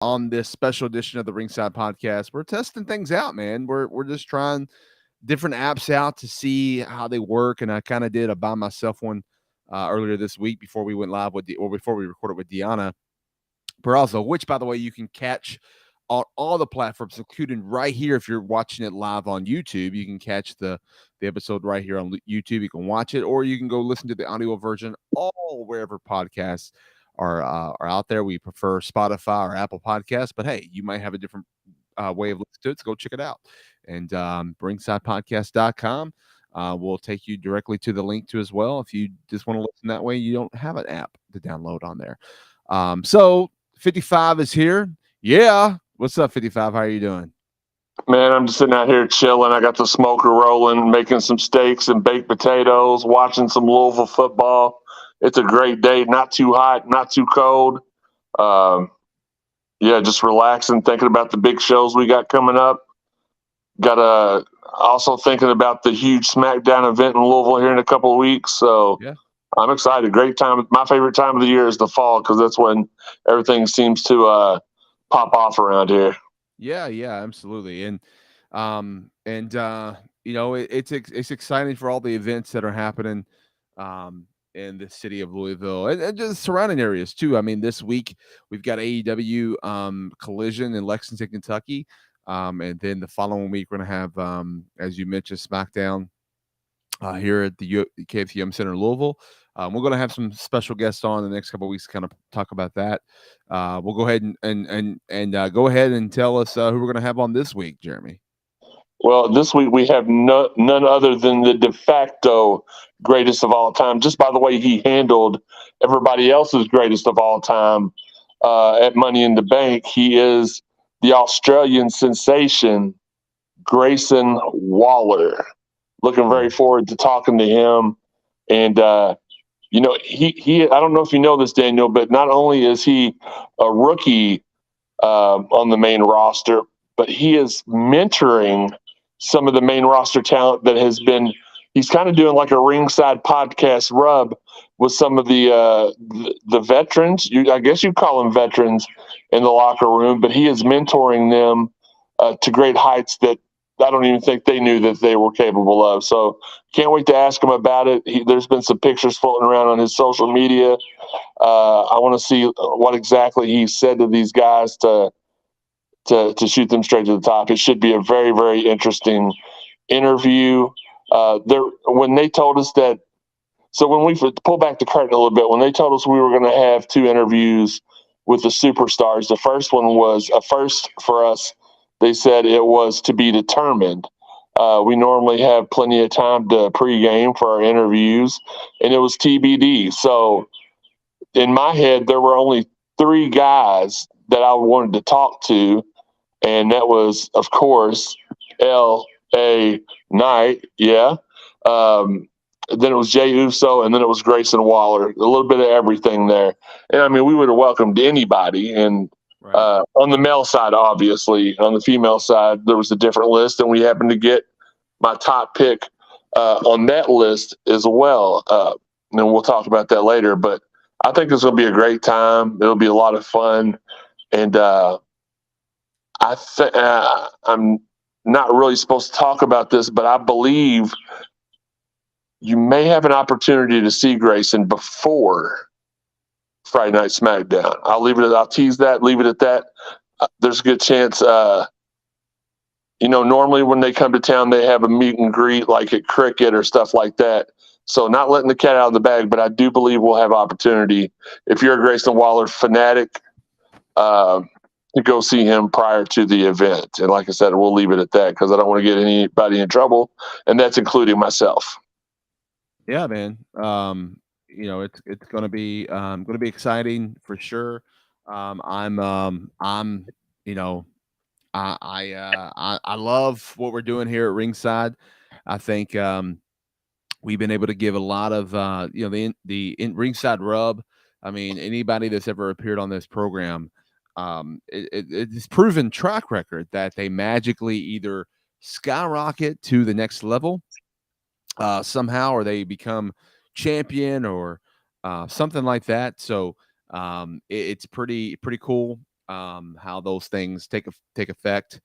on this special edition of the Ringside Podcast. We're testing things out, man. We're just trying different apps out to see how they work, and I kind of did a by myself one earlier this week before we went live with before we recorded with Deanna Barrazo, which, by the way, you can catch on all the platforms, including right here. If you're watching it live on YouTube, you can catch the episode right here on YouTube. You can watch it, or you can go listen to the audio version all wherever podcasts are out there. We prefer Spotify or Apple Podcasts, but hey, you might have a different way of listening to it, so go check it out. And ringsidepodcast.com will take you directly to the link to as well. If you just want to listen that way, you don't have an app to download on there. So 55 is here. Yeah. What's up, 55? How are you doing? Man, I'm just sitting out here chilling. I got the smoker rolling, making some steaks and baked potatoes, watching some Louisville football. It's a great day. Not too hot, not too cold. Um, yeah, just relaxing, thinking about the big shows we got coming up. Got also thinking about the huge SmackDown event in Louisville here in a couple of weeks. So Yeah. I'm excited. Great time. My favorite time of the year is the fall because that's when everything seems to pop off around here. Yeah, absolutely. It's exciting for all the events that are happening in the city of Louisville and just surrounding areas too. I mean, this week we've got AEW Collision in Lexington, Kentucky. And then the following week we're gonna have as you mentioned, SmackDown here at the KFUM Center in Louisville. We're going to have some special guests on the next couple of weeks to kind of talk about that. We'll go ahead and go ahead and tell us who we're going to have on this week, Jeremy. Well, this week we have none other than the de facto greatest of all time, just by the way he handled everybody else's greatest of all time at Money in the Bank. He is the Australian sensation, Grayson Waller. Looking very forward to talking to him. And, he I don't know if you know this, Daniel, but not only is he a rookie on the main roster, but he is mentoring some of the main roster talent that has been. He's kind of doing like a ringside podcast rub with some of the veterans. I guess you call them veterans in the locker room, but he is mentoring them to great heights that I don't even think they knew that they were capable of. So can't wait to ask him about it. There's been some pictures floating around on his social media. I want to see what exactly he said to these guys to shoot them straight to the top. It should be a very, very interesting interview. When they told us that, so when we pull back the curtain a little bit, when they told us we were going to have two interviews with the superstars, the first one was a first for us. They said it was to be determined. We normally have plenty of time to pregame for our interviews, and it was TBD. So in my head, there were only three guys that I wanted to talk to, and that was, of course, L.A. Knight, yeah. Then it was Jey Uso, and then it was Grayson Waller. A little bit of everything there. And, I mean, we would have welcomed anybody. And on the male side, obviously. On the female side, there was a different list, and we happened to get my top pick on that list as well. And we'll talk about that later. But I think it's going to be a great time. It'll be a lot of fun. And I'm not really supposed to talk about this, but I believe you may have an opportunity to see Grayson before Friday Night SmackDown. I'll tease that, leave it at that. There's a good chance. Normally when they come to town, they have a meet and greet like at Cricket or stuff like that. So not letting the cat out of the bag, but I do believe we'll have opportunity. If you're a Grayson Waller fanatic, to go see him prior to the event. And like I said, we'll leave it at that because I don't want to get anybody in trouble, and that's including myself. Yeah, man. It's gonna be exciting for sure. I'm I love what we're doing here at Ringside. I think we've been able to give a lot of the Ringside rub. I mean, anybody that's ever appeared on this program, it's proven track record that they magically either skyrocket to the next level somehow, or they become champion or something like that. So it's pretty cool. how those things take effect.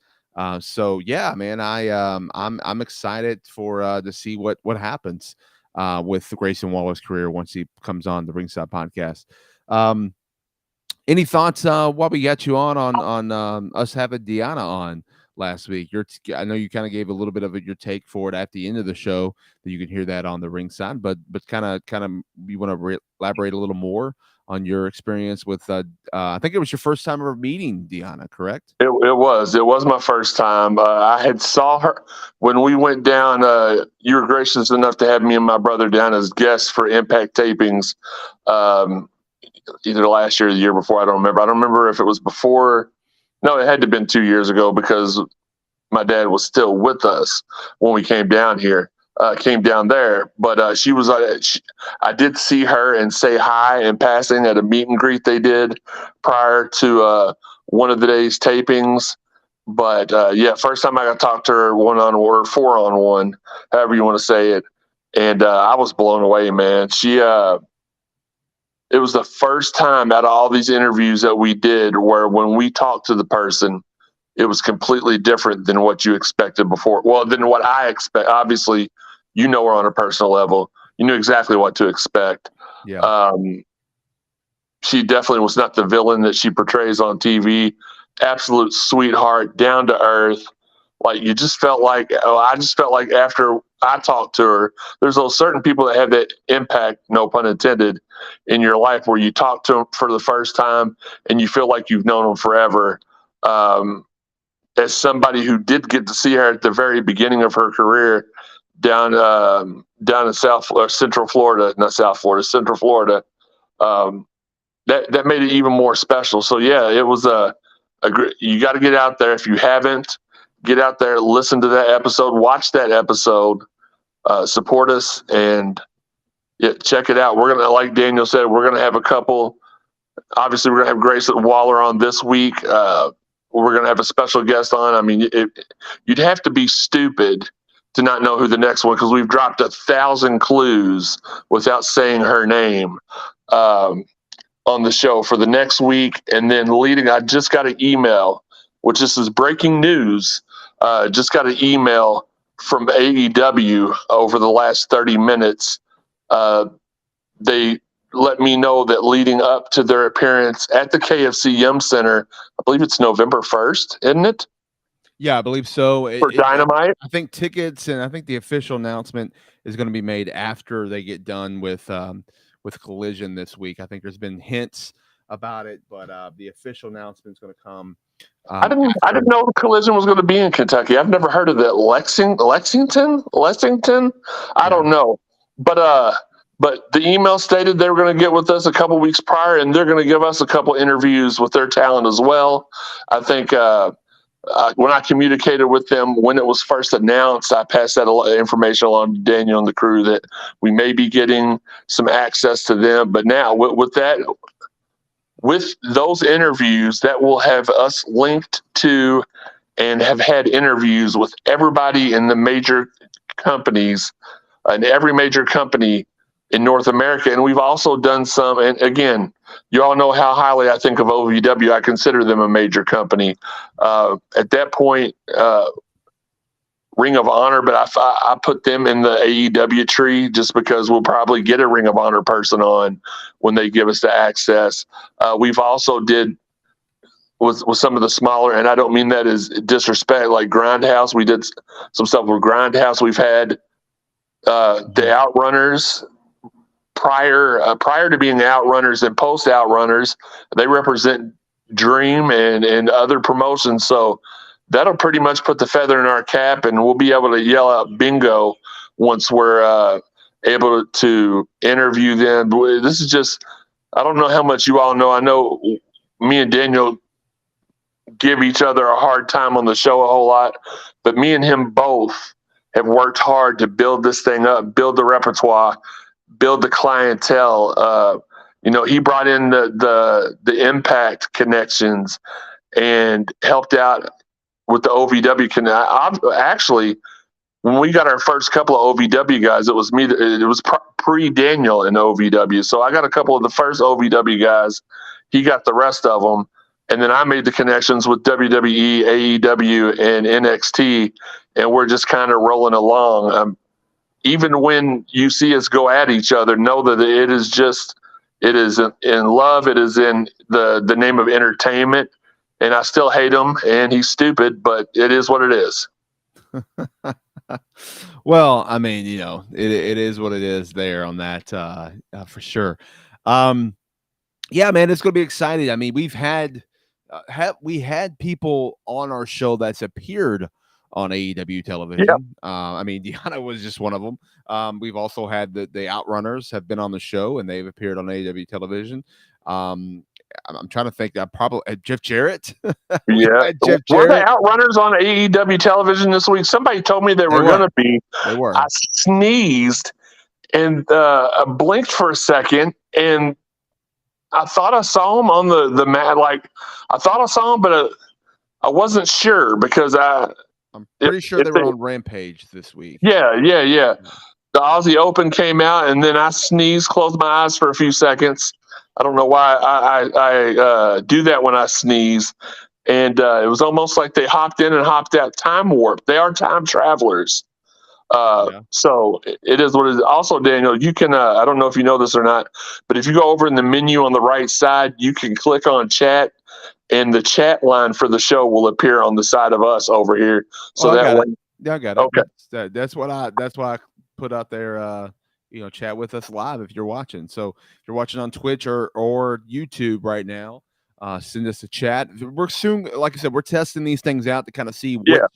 So yeah, man, I'm excited for to see what happens with Grayson Waller's career once he comes on the Ringside Podcast. Any thoughts while we got you on us having Deanna on last week? I know you kind of gave a little bit of your take for it at the end of the show, that you can hear that on the Ringside, but kind of you want to elaborate a little more on your experience with I think it was your first time ever meeting Deanna, correct? It was my first time. I had saw her when we went down. You were gracious enough to have me and my brother down as guests for Impact tapings. Either last year or the year before. I don't remember if it was before. No, it had to have been 2 years ago, because my dad was still with us when we came down here, came down there. But she was, I did see her and say hi in passing at a meet and greet they did prior to one of the day's tapings. But yeah, first time I got to talk to her one-on-one or 4-on-1, however you want to say it. And I was blown away, man. It was the first time out of all these interviews that we did where when we talked to the person, it was completely different than what you expected before. Well, than what I expect. Obviously, you know her on a personal level. You knew exactly what to expect. Yeah. She definitely was not the villain that she portrays on TV. Absolute sweetheart, down to earth. Like I just felt like after I talked to her, there's those certain people that have that impact, no pun intended, in your life where you talk to them for the first time and you feel like you've known them forever. As somebody who did get to see her at the very beginning of her career down in Central Florida, that made it even more special. So yeah, it was you got to get out there. If you haven't, get out there, listen to that episode, watch that episode, support us, and check it out. We're going to, like Daniel said, we're going to have a couple. Obviously, we're going to have Grayson Waller on this week. We're going to have a special guest on. I mean, you'd have to be stupid to not know who the next one, because we've dropped 1,000 clues without saying her name on the show for the next week. And then I just got an email, which this is breaking news. Just got an email from AEW over the last 30 minutes. They let me know that leading up to their appearance at the KFC Yum Center, I believe it's November 1st, isn't it? Yeah, I believe so. For Dynamite? I think tickets, and I think the official announcement is going to be made after they get done with Collision this week. I think there's been hints about it, but the official announcement is going to come. I didn't know Collision was going to be in Kentucky. I've never heard of that. Lexington. I don't know, but the email stated they were going to get with us a couple weeks prior, and they're going to give us a couple interviews with their talent as well. I think when I communicated with them when it was first announced, I passed that information along to Daniel and the crew that we may be getting some access to them. But now with those interviews, that will have us linked to and have had interviews with everybody in the major companies and every major company in North America. And we've also done some, and again, you all know how highly I think of OVW. I consider them a major company. At that point, Ring of Honor, but I put them in the AEW tree just because we'll probably get a Ring of Honor person on when they give us the access. We've also did with some of the smaller, and I don't mean that as disrespect, like Grindhouse. We did some stuff with Grindhouse. We've had the Outrunners prior to being Outrunners and post Outrunners. They represent Dream and other promotions. So that'll pretty much put the feather in our cap, and we'll be able to yell out bingo once we're able to interview them. This is just, I don't know how much you all know. I know me and Daniel give each other a hard time on the show a whole lot, but me and him both have worked hard to build this thing up, build the repertoire, build the clientele. He brought in the Impact connections and helped out with the OVW. Actually, when we got our first couple of OVW guys, it was me. It was pre-Daniel in OVW. So I got a couple of the first OVW guys. He got the rest of them. and then I made the connections with WWE, AEW, and NXT, and we're just kind of rolling along. Even when you see us go at each other, know that it is in love. It is in the name of entertainment, and I still hate him, and he's stupid, but it is what it is. Well, I mean, it is what it is there on that, for sure. Yeah, man, it's going to be exciting. I mean, we've had people on our show that's appeared on AEW television. Yeah. I mean, Deanna was just one of them. We've also had the Outrunners have been on the show, and they've appeared on AEW television. I'm trying to think. That probably Jeff Jarrett. Yeah. Jeff Were the Jarrett. Outrunners on AEW television this week? Somebody told me they were going to be. They were. I sneezed and I blinked for a second, and I thought I saw them on the mat. Like, I thought I saw them, but I wasn't sure because I'm pretty sure they were on Rampage this week. Yeah. The Aussie Open came out, and then I sneezed, closed my eyes for a few seconds. I don't know why I do that when I sneeze. And it was almost like they hopped in and hopped out. Time warp. They are time travelers. So it is what it is. Also, Daniel, you can, I don't know if you know this or not, but if you go over in the menu on the right side, you can click on chat, and the chat line for the show will appear on the side of us over here. So that way. Yeah, I got it. Okay. That's why I put out there, chat with us live if you're watching. So if you're watching on Twitch or YouTube right now, send us a chat. We're soon, like I said, we're testing these things out to kind of see what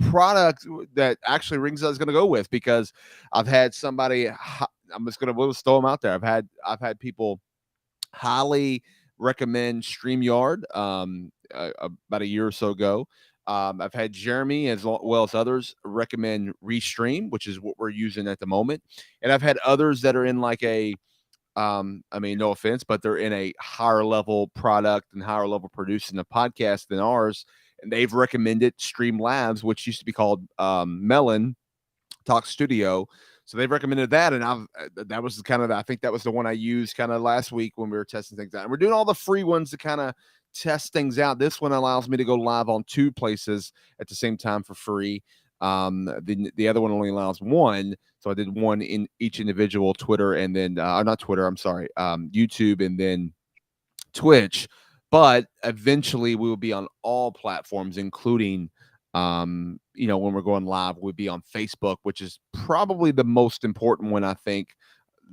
product that actually Ringside is going to go with, because I've had somebody, I'm just going to throw them out there. I've had people highly recommend StreamYard about a year or so ago. I've had Jeremy as well as others recommend Restream, which is what we're using at the moment. And I've had others that are in like a, I mean, no offense, but they're in a higher level product and higher level producing a podcast than ours. And they've recommended Streamlabs, which used to be called Melon Talk Studio. So they've recommended that. And that was kind of, I think that was the one I used kind of last week when we were testing things out. And we're doing all the free ones to kind of test things out. This one allows me to go live on 2 places at the same time for free. The other one only allows 1. So I did 1 in each individual Twitter and then, not Twitter, I'm sorry, YouTube and then Twitch. But eventually we will be on all platforms, including, when we're going live, we'll be on Facebook, which is probably the most important one, I think.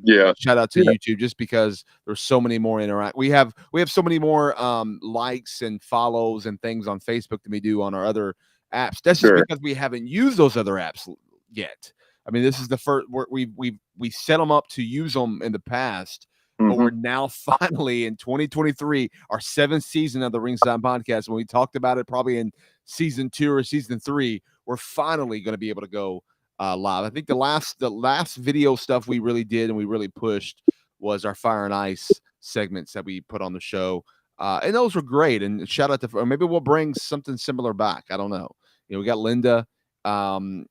Yeah. Shout out to YouTube, just because there's so many more we have so many more likes and follows and things on Facebook than we do on our other apps. That's just because we haven't used those other apps yet. I mean, this is the first we set them up to use them in the past. But we're now finally in 2023, our 7th season of the Ringside Podcast. When we talked about it probably in season 2 or season 3, we're finally going to be able to go live. I think the last video stuff we really did and we really pushed was our Fire and Ice segments that we put on the show. And those were great. And shout out to, or maybe we'll bring something similar back. I don't know. We got Linda. I don't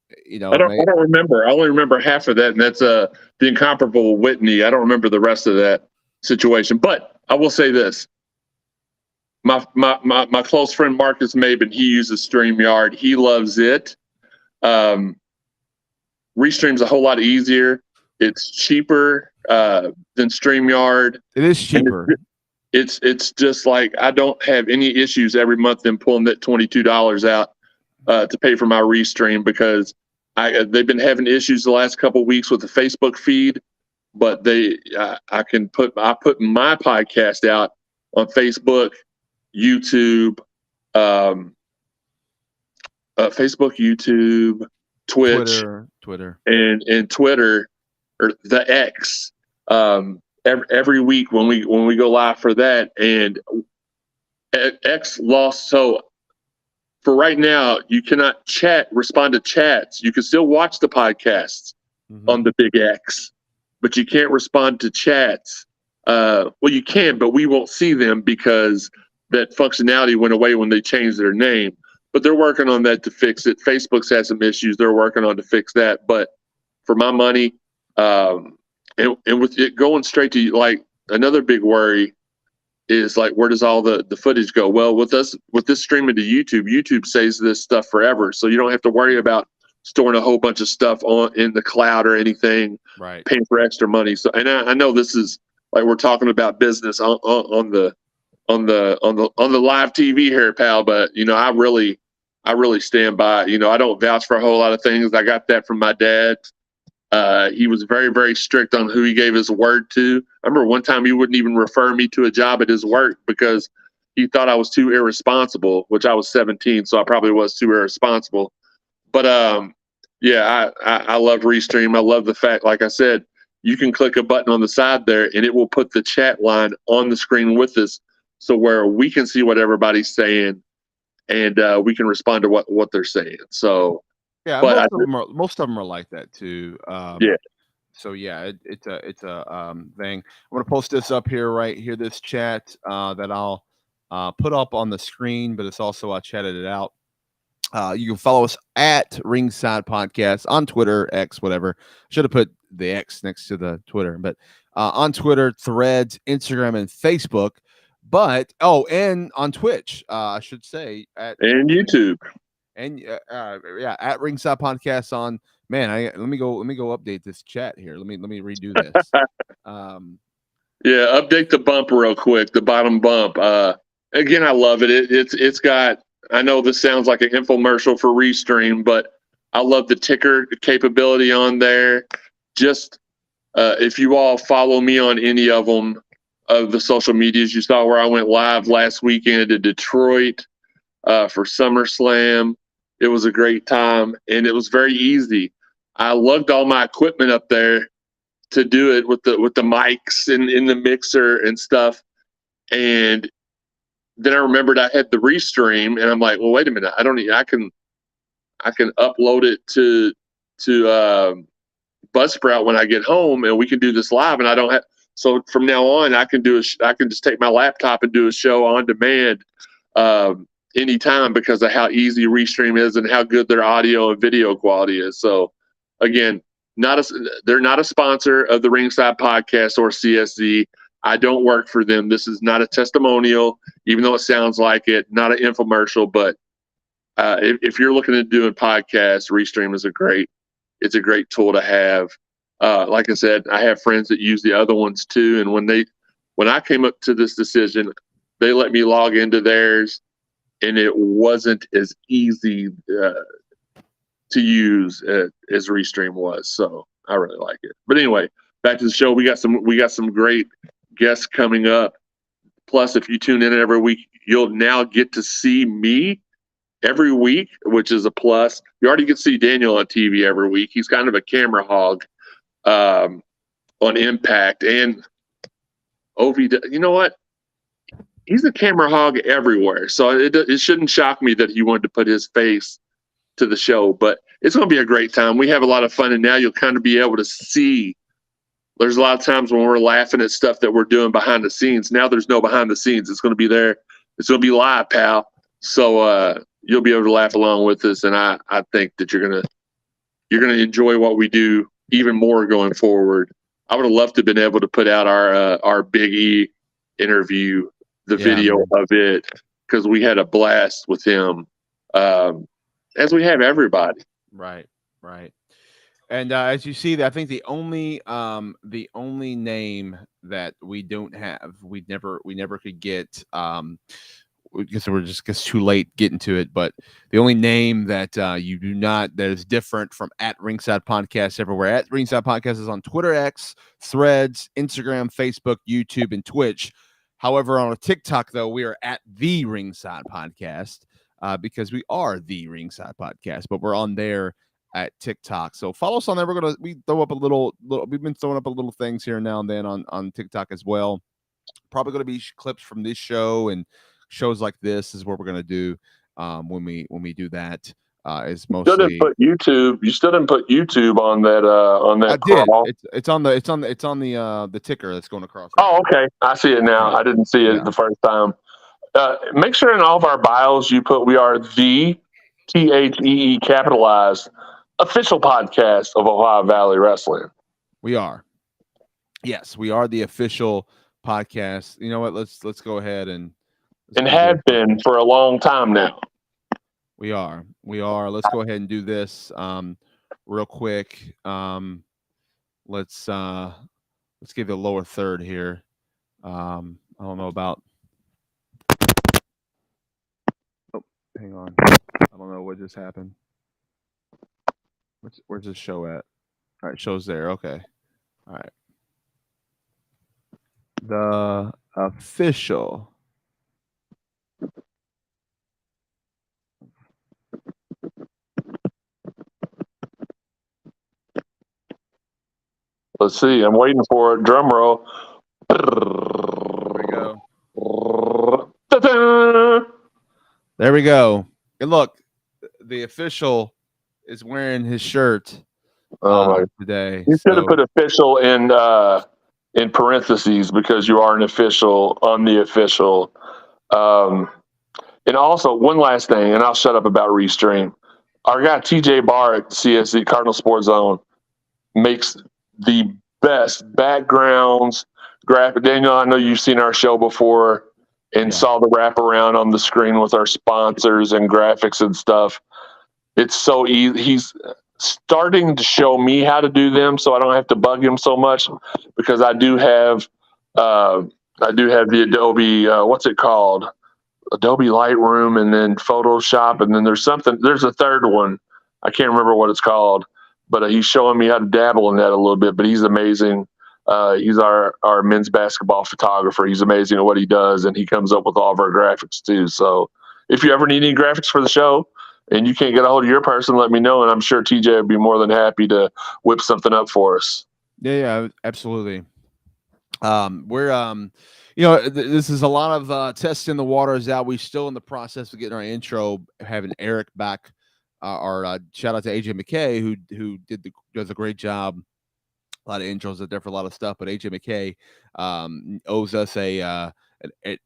remember. I only remember half of that, and that's the incomparable Whitney. I don't remember the rest of that situation. But I will say this: my close friend Marcus Maben, he uses StreamYard. He loves it. Restream's a whole lot easier. It's cheaper than StreamYard. It is cheaper. It's just like I don't have any issues every month in pulling that $22 out to pay for my Restream, because they've been having issues the last couple of weeks with the Facebook feed, but I put my podcast out on Facebook, YouTube, Twitter, and Twitter, or the X, every week when we go live for that. And X lost. So for right now, you cannot respond to chats. You can still watch the podcasts on the big X, but you can't respond to chats. Well, you can, but we won't see them because that functionality went away when they changed their name. But they're working on that to fix it. Facebook's had some issues they're working on to fix that. But for my money, and with it going straight to, like, another big worry, is like, where does all the footage go? Well, with this streaming to YouTube saves this stuff forever, so you don't have to worry about storing a whole bunch of stuff in the cloud or anything, right? Paying for extra money. So, and I know this is like we're talking about business on the live TV here, pal. But I really stand by. I don't vouch for a whole lot of things. I got that from my dad. He was very, very strict on who he gave his word to. I remember one time he wouldn't even refer me to a job at his work because he thought I was too irresponsible, which I was 17, so I probably was too irresponsible. But yeah, I love Restream. I love the fact, like I said, you can click a button on the side there and it will put the chat line on the screen with us, so where we can see what everybody's saying and we can respond to what they're saying. So yeah, but most of them are like that too. Yeah. So yeah, it's a thing. I'm gonna post this up here, right here, this chat that I'll put up on the screen, but it's also I chatted it out. You can follow us at Ringside Podcast on Twitter, X, whatever. Should have put the X next to the Twitter, but on Twitter, Threads, Instagram, and Facebook. But and on Twitch, I should say, and YouTube, and yeah, at Ringside Podcast on. Man, let me go update this chat here. Let me redo this. Yeah, update the bump real quick. The bottom bump. Again, I love it. It's got. I know this sounds like an infomercial for Restream, but I love the ticker capability on there. Just if you all follow me on any of them, of the social medias, you saw where I went live last weekend to Detroit for SummerSlam. It was a great time, and it was very easy. I lugged all my equipment up there to do it with the mics and in the mixer and stuff. And then I remembered I had the Restream, and I'm like, well, wait a minute, I can upload it to Buzzsprout when I get home, and we can do this live. And I don't have, so from now on, I can just take my laptop and do a show on demand anytime because of how easy Restream is and how good their audio and video quality is. So again, they're not a sponsor of the Ringside Podcast or CSZ. I don't work for them. This is not a testimonial, even though it sounds like it, not an infomercial. But if you're looking at doing podcasts, Restream is a great tool to have. Like I said, I have friends that use the other ones too. And when I came up to this decision, they let me log into theirs, and it wasn't as easy to use as Restream was. So I really like it. But anyway, back to the show. We got some great guests coming up. Plus, if you tune in every week, you'll now get to see me every week, which is a plus. You already get to see Daniel on TV every week. He's kind of a camera hog on Impact. And Ovi, you know what? He's a camera hog everywhere. So it shouldn't shock me that he wanted to put his face to the show. But it's going to be a great time. We have a lot of fun, and now you'll kind of be able to see. There's a lot of times when we're laughing at stuff that we're doing behind the scenes. Now there's no behind the scenes. It's going to be there. It's going to be live, pal. So you'll be able to laugh along with us, and I think that you're gonna enjoy what we do even more going forward. I would have loved to have been able to put out our Big E interview, the video of it, because we had a blast with him, as we have everybody. Right. And as you see, I think the only name that we don't have, we never could get, because we're just too late getting to it. But the only name that you do not, that is different from at Ringside Podcast everywhere. At Ringside Podcast is on Twitter, X, Threads, Instagram, Facebook, YouTube, and Twitch. However, on a TikTok, though, we are at the Ringside Podcast because we are the Ringside Podcast, but we're on there at TikTok. So follow us on there. We throw up a little, we've been throwing up a little things here now and then on TikTok as well. Probably going to be clips from this show, and shows like this is what we're going to do when we do that. Is mostly you still didn't put YouTube on that I crawl. did. It's on the ticker that's going across. Right. Oh, okay. I see it now. I didn't see it the first time. Make sure in all of our bios you put we are the THEE capitalized official podcast of Ohio Valley Wrestling. We are. Yes, we are the official podcast. You know what? Let's go ahead and And have been for a long time now. We are. Let's go ahead and do this real quick. Let's give the lower third here. I don't know about. Oh, hang on. I don't know what just happened. Where's this show at? All right, show's there. Okay. All right. The official. Let's see. I'm waiting for it. Drum roll. There we go. There we go. And look, the official is wearing his shirt today. You should have put official in parentheses because you are an official on the official. And also, one last thing, and I'll shut up about Restream. Our guy TJ Barr at CSC Cardinal Sports Zone makes the best backgrounds, graphic. Daniel, I know you've seen our show before and saw the wraparound on the screen with our sponsors and graphics and stuff. It's so easy. He's starting to show me how to do them, so I don't have to bug him so much because I do have the Adobe. What's it called? Adobe Lightroom, and then Photoshop, and then there's a third one. I can't remember what it's called, but he's showing me how to dabble in that a little bit. But he's amazing. He's our men's basketball photographer. He's amazing at what he does, and he comes up with all of our graphics too. So if you ever need any graphics for the show and you can't get a hold of your person, let me know, and I'm sure TJ would be more than happy to whip something up for us. Yeah, absolutely. We're this is a lot of testing the waters out. We're still in the process of getting our intro, having Eric back. Our shout out to AJ McKay who does a great job. A lot of intros out there for a lot of stuff, but AJ McKay owes us an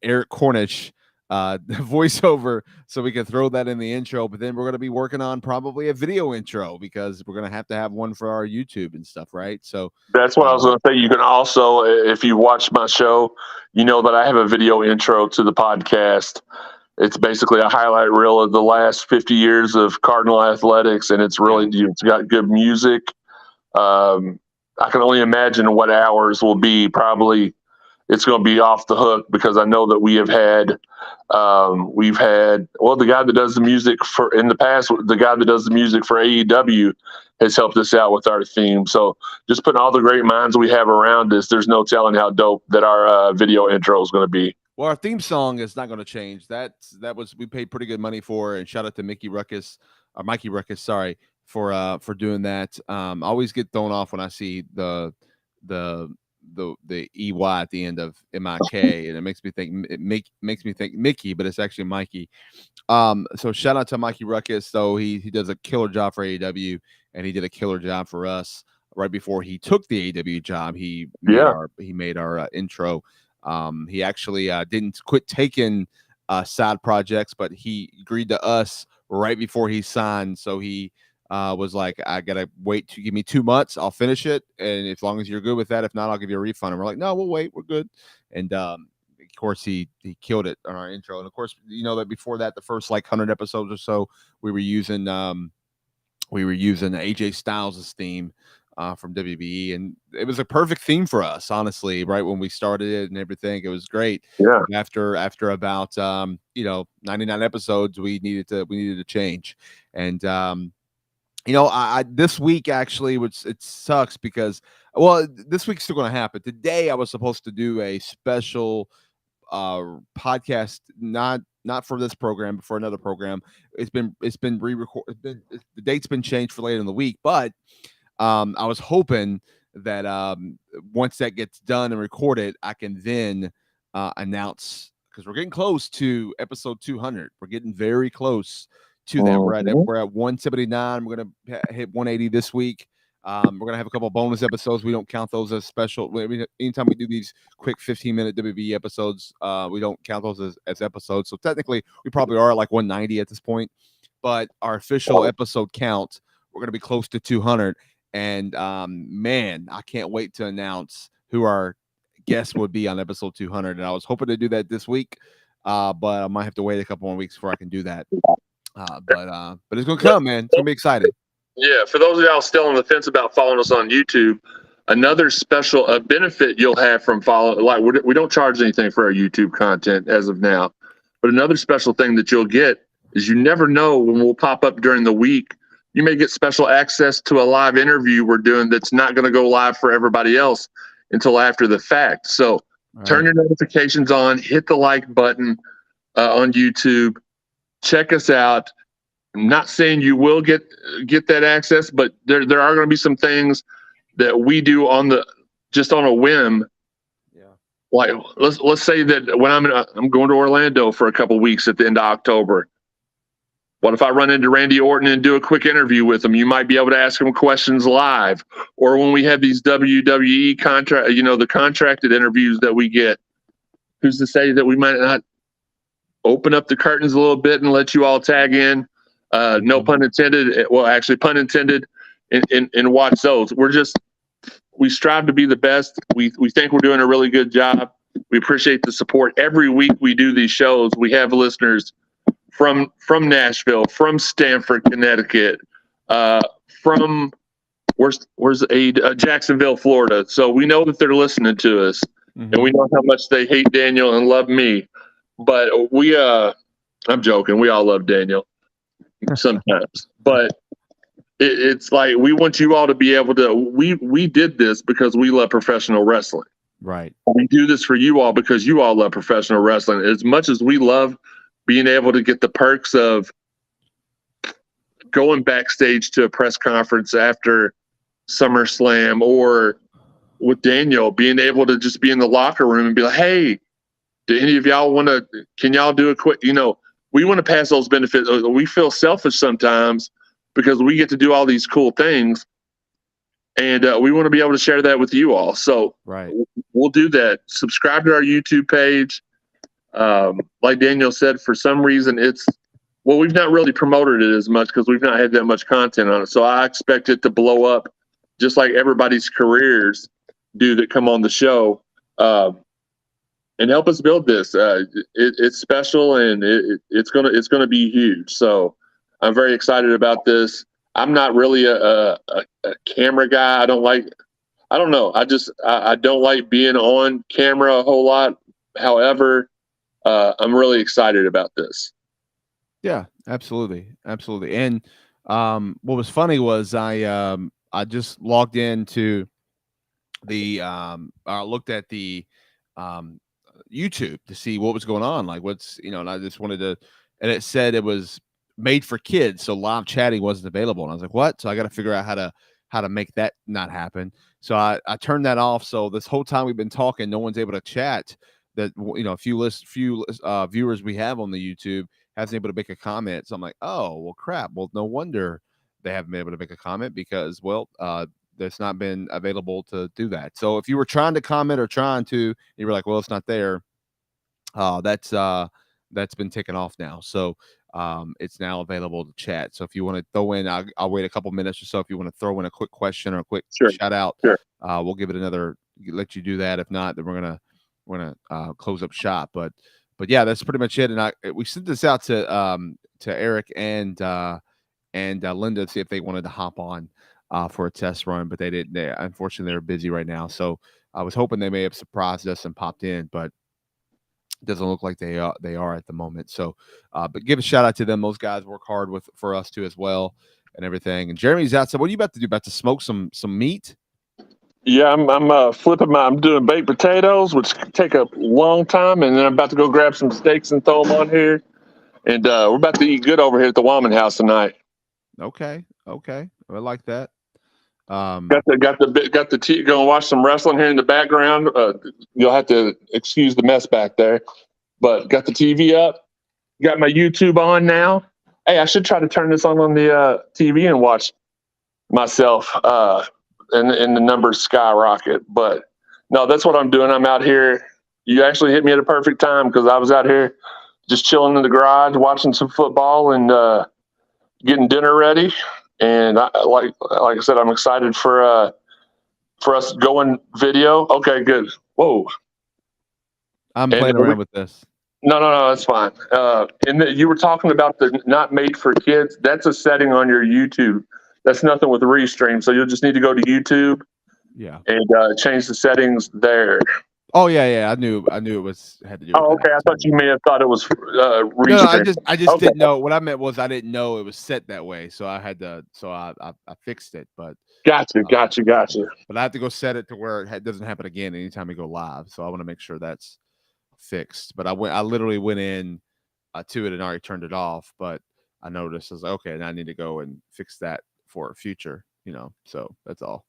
Eric Cornish voiceover so we can throw that in the intro. But then we're going to be working on probably a video intro because we're going to have one for our YouTube and stuff, right? So that's what I was going to say. You can also, if you watch my show, you know that I have a video intro to the podcast. It's basically a highlight reel of the last 50 years of Cardinal athletics, and it's got good music. I can only imagine what hours will be. Probably it's going to be off the hook because I know that we've had the guy that does the music for AEW has helped us out with our theme. So just putting all the great minds we have around us, there's no telling how dope that our video intro is going to be. Well, our theme song is not going to change. We paid pretty good money for, and shout out to Mikey Ruckus, for doing that. I always get thrown off when I see the EY at the end of MIK, and it makes me think Mickey, but it's actually Mikey. So shout out to Mikey Ruckus. So he does a killer job for AEW, and he did a killer job for us right before he took the AEW job. He made our intro. He actually didn't quit taking side projects, but he agreed to us right before he signed. So he was like, I gotta wait to give me 2 months. I'll finish it, and as long as you're good with that, if not, I'll give you a refund. And we're like, no, we'll wait. We're good. And of course, he killed it on our intro. And of course, you know that before that, the first 100 episodes or so, we were using AJ Styles' theme from WBE, and it was a perfect theme for us, honestly. Right when we started it and everything, it was great. Yeah. After about 99 episodes, we needed to change, and I this week actually, which it sucks because this week's still going to happen. Today, I was supposed to do a special podcast, not for this program, but for another program. It's been re-recorded. The date's been changed for later in the week, but I was hoping that once that gets done and recorded, I can then announce, because we're getting close to episode 200. We're getting very close to that. We're at 179. We're going to hit 180 this week. We're going to have a couple of bonus episodes. We don't count those as special. Anytime we do these quick 15-minute WB episodes, we don't count those as episodes. So technically, we probably are at 190 at this point. But our official episode count, we're going to be close to 200. And man, I can't wait to announce who our guest would be on episode 200. And I was hoping to do that this week, but I might have to wait a couple more weeks before I can do that. But it's gonna come, man. It's gonna be exciting. Yeah, for those of y'all still on the fence about following us on YouTube, another special benefit you'll have from following, like we don't charge anything for our YouTube content as of now, but another special thing that you'll get is you never know when we'll pop up during the week. You may get special access to a live interview we're doing that's not going to go live for everybody else until after the fact. So turn your notifications on, hit the like button on YouTube, check us out. I'm not saying you will get that access, but there are going to be some things that we do just on a whim. Yeah. Like let's say that when I'm going to Orlando for a couple of weeks at the end of October. What if I run into Randy Orton and do a quick interview with him? You might be able to ask him questions live. Or when we have these WWE contract, the contracted interviews that we get, who's to say that we might not open up the curtains a little bit and let you all tag in? No pun intended. Well, actually, pun intended. And watch those. We strive to be the best. We think we're doing a really good job. We appreciate the support. Every week we do these shows, we have listeners from Nashville, from Stamford, Connecticut, from Jacksonville, Florida. So we know that they're listening to us, and we know how much they hate Daniel and love me. But I'm joking. We all love Daniel sometimes, but it's like we want you all to be able to. We did this because we love professional wrestling. Right. We do this for you all because you all love professional wrestling as much as we love being able to get the perks of going backstage to a press conference after SummerSlam, or with Daniel being able to just be in the locker room and be like, hey, do any of y'all can y'all do a quick, we want to pass those benefits. We feel selfish sometimes because we get to do all these cool things, and we want to be able to share that with you all. So we'll do that. Subscribe to our YouTube page. Like Daniel said, for some reason we've not really promoted it as much because we've not had that much content on it. So I expect it to blow up just like everybody's careers do that come on the show, and help us build this. It's special, and it's gonna be huge. So I'm very excited about this. I'm not really a camera guy. I don't know. I don't like being on camera a whole lot. However, I'm really excited about this. Yeah, absolutely. And what was funny was I just logged into the I looked at the YouTube to see what was going on, like and I just wanted to, and it said it was made for kids, so live chatting wasn't available, and I was like, what? So I got to figure out how to make that not happen. So I turned that off. So this whole time we've been talking, no one's able to chat. That a few viewers we have on the YouTube hasn't able to make a comment. So I'm like, oh well, crap. Well, no wonder they haven't been able to make a comment because there's not been available to do that. So if you were trying to comment or you were like, well, it's not there. That's been taken off now. So it's now available to chat. So if you want to throw in, I'll wait a couple minutes or so. If you want to throw in a quick question or a quick shout out, we'll give it let you do that. If not, then we're gonna close up shop. But yeah, that's pretty much it. And we sent this out to Eric and Linda to see if they wanted to hop on for a test run, but they didn't. Unfortunately, they're busy right now. So I was hoping they may have surprised us and popped in, but it doesn't look like they are at the moment. So, but give a shout out to them. Those guys work hard for us too as well, and everything. And Jeremy's out. So what are you about to do? About to smoke some meat? Yeah, I'm flipping I'm doing baked potatoes, which take a long time, and then I'm about to go grab some steaks and throw them on here. And we're about to eat good over here at the Wallman House tonight. Okay, I like that. Got the tea. Going to watch some wrestling here in the background. You'll have to excuse the mess back there, but got the TV up. Got my YouTube on now. Hey, I should try to turn this on the TV and watch myself. And the numbers skyrocket. But no, that's what I'm doing. I'm out here. You actually hit me at a perfect time because I was out here just chilling in the garage, watching some football and getting dinner ready. And like I said, I'm excited for us going video. Okay, good. Whoa. I'm And playing around with this. No, that's fine. You were talking about the not made for kids. That's a setting on your YouTube. That's nothing with Restream. So you'll just need to go to YouTube Yeah. and change the settings there. Oh yeah. I knew it was had to do with Oh, that. okay. I thought you may have thought it was Restream. No, I just Okay. didn't know. What I meant was I didn't know it was set that way, so I had to. So I fixed it, but Gotcha. but I have to go set it to where it doesn't happen again anytime we go live. So I want to make sure that's fixed. But I literally went in to it and already turned it off. But I noticed I was like, okay, now I need to go and fix that for future. So that's all.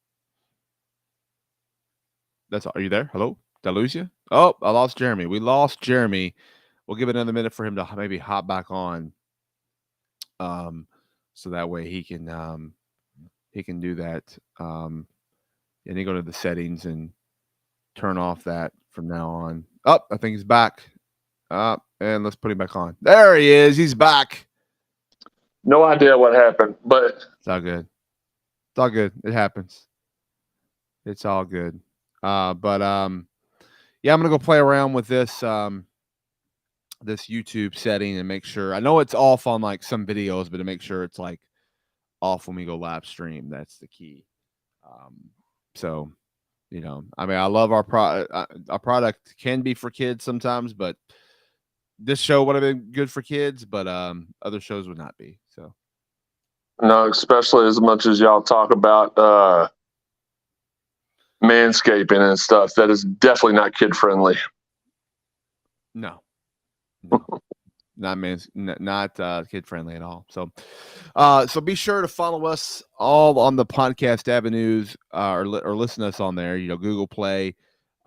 That's all. Are you there? Hello? Did I lose you? Oh, I lost Jeremy. We lost Jeremy. We'll give it another minute for him to maybe hop back on. So that way he can do that. And he go to the settings and turn off that from now on. Oh, I think he's back. And let's put him back on. There he is. He's back. No idea what happened, but it's all good. It's all good. It happens. It's all good. But yeah, I'm gonna go play around with this this YouTube setting and make sure. I know it's off on like some videos, but to make sure it's like off when we go live stream. That's the key. So, I mean, I love our product. Our product can be for kids sometimes, but this show would have been good for kids, but other shows would not be. So, no, especially as much as y'all talk about manscaping and stuff, that is definitely not kid friendly. No. Not kid friendly at all. So, so be sure to follow us all on the podcast avenues, or listen to us on there. Google Play,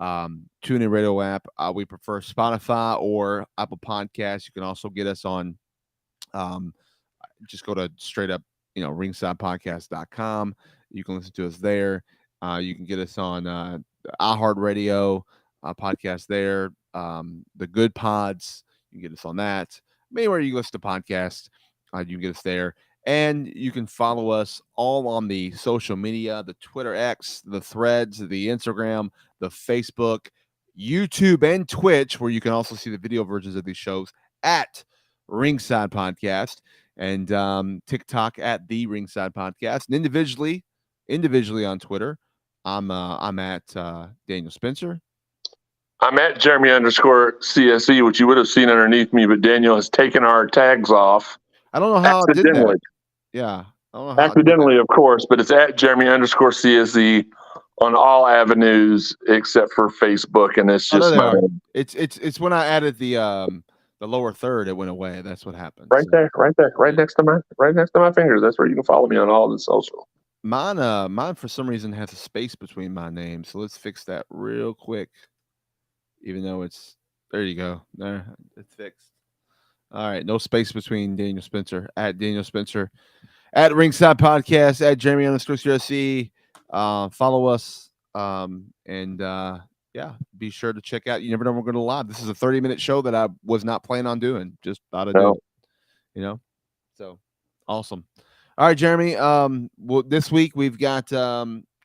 TuneIn Radio app. We prefer Spotify or Apple Podcasts. You can also get us on. Just go to straight up, ringsidepodcast.com. You can listen to us there. You can get us on iHeartRadio podcast there. The Good Pods. You can get us on that. Anywhere you listen to podcasts, you can get us there. And you can follow us all on the social media, the Twitter X, the Threads, the Instagram, the Facebook, YouTube, and Twitch, where you can also see the video versions of these shows at Ringside Podcast, and TikTok at the Ringside Podcast. And individually on Twitter, I'm at Daniel Spencer. I'm at Jeremy_CSE, which you would have seen underneath me, but Daniel has taken our tags off. I don't know how I did that. Yeah. I don't know how accidentally, of course, but it's at Jeremy_CSE on all avenues except for Facebook, and it's just it's when I added the lower third, it went away. That's what happened. Right there, right next to my fingers. That's where you can follow me on all the social. Mine for some reason has a space between my names, so let's fix that real quick. Even though there you go. There, it's fixed. All right. No space between Daniel Spencer, at Daniel Spencer, at Ringside Podcast, at Jeremy_CSE. Follow us. Yeah, be sure to check out. You never know when we're going to live. This is a 30-minute show that I was not planning on doing. Just thought I'd do it. So awesome. All right, Jeremy. Well, this week we've got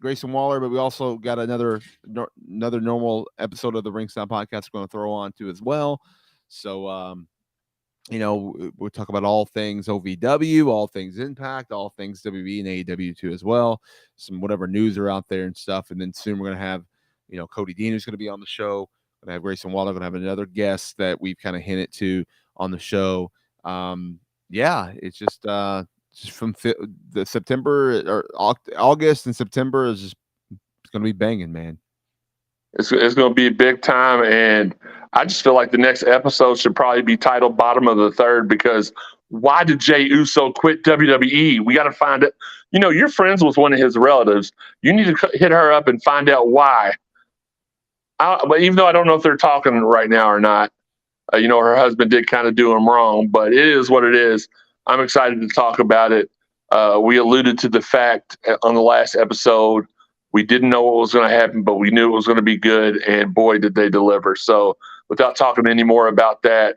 Grayson Waller, but we also got another normal episode of the Ringside Podcast we're going to throw on to as well. So, we'll talk about all things OVW, all things Impact, all things WWE and AEW too as well. Some whatever news are out there and stuff. And then soon we're going to have, Cody Dean who's going to be on the show. We're going to have Grayson Waller. Going to have another guest that we've kind of hinted to on the show. Yeah, it's just from the September or August and September is just it's going to be banging, man. It's going to be big time, and I just feel like the next episode should probably be titled "Bottom of the Third" because why did Jey Uso quit WWE? We got to find it. You're friends with one of his relatives. You need to hit her up and find out why. But even though I don't know if they're talking right now or not, her husband did kind of do him wrong, but it is what it is. I'm excited to talk about it. We alluded to the fact on the last episode, we didn't know what was going to happen, but we knew it was going to be good, and boy, did they deliver. So without talking any more about that,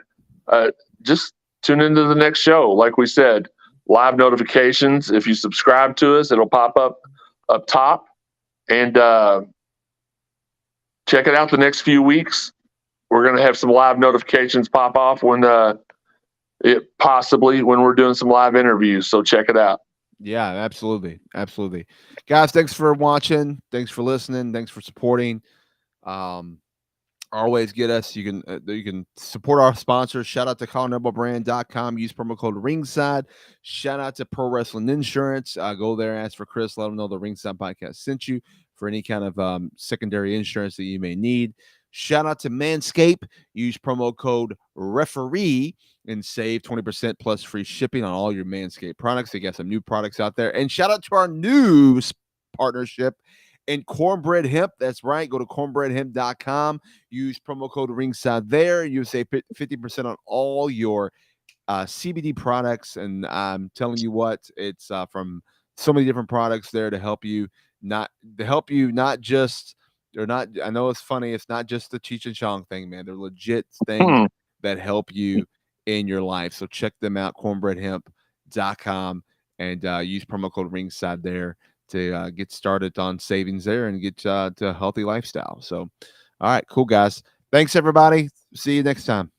just tune into the next show. Like we said, live notifications. If you subscribe to us, it'll pop up top. And check it out the next few weeks. We're going to have some live notifications pop off when when we're doing some live interviews. So check it out. Yeah, absolutely. Absolutely. Guys, thanks for watching. Thanks for listening. Thanks for supporting. Always get us. You can support our sponsors. Shout out to ColorNobleBrand.com. Use promo code Ringside. Shout out to Pro Wrestling Insurance. Go there, ask for Chris. Let them know the Ringside Podcast sent you for any kind of secondary insurance that you may need. Shout out to Manscaped. Use promo code Referee and save 20% plus free shipping on all your Manscaped products. They got some new products out there. And shout out to our new partnership and Cornbread Hemp. That's right. Go to cornbreadhemp.com. Use promo code Ringside there. You save 50% on all your CBD products. And I'm telling you what, it's from so many different products there to help you not just. They're not. I know it's funny. It's not just the Cheech and Chong thing, man. They're legit things that help you in your life. So check them out. Cornbreadhemp.com and use promo code Ringside there to get started on savings there and get to a healthy lifestyle. So, all right, cool, guys. Thanks, everybody. See you next time.